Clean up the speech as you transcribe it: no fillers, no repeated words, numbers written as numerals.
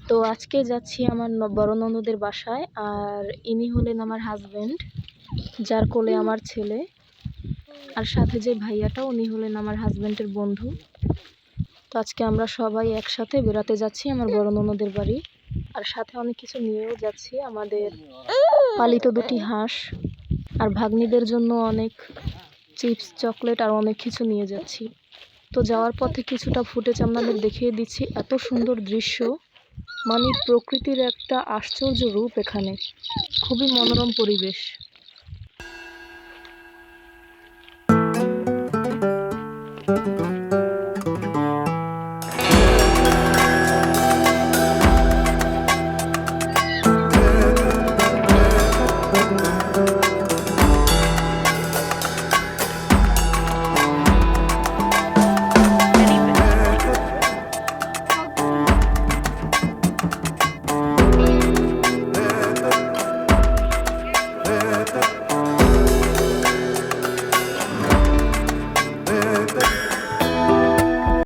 তো আজকে যাচ্ছি আমার বড় ননদের বাসায়। আর ইনি হলেন আমার হাজবেন্ড, যার কোলে আমার ছেলে। আর সাথে যে ভাইয়াটা, উনি হলেন আমার হাজবেন্ডের বন্ধু। তো আজকে আমরা সবাই একসাথে বেড়াতে যাচ্ছি আমার বড় ননদের বাড়ি। আর সাথে অনেক কিছু নিয়েও যাচ্ছি, আমাদের পালিত দুটি হাঁস আর ভাগ্নিদের জন্য অনেক চিপস, চকলেট আর অনেক কিছু নিয়ে যাচ্ছি। তো যাওয়ার পথে কিছুটা ফুটেজ আপনাদের দেখিয়ে দিচ্ছি। এত সুন্দর দৃশ্য, মানে প্রকৃতির একটা আশ্চর্য রূপ এখানে, খুবই মনোরম পরিবেশ।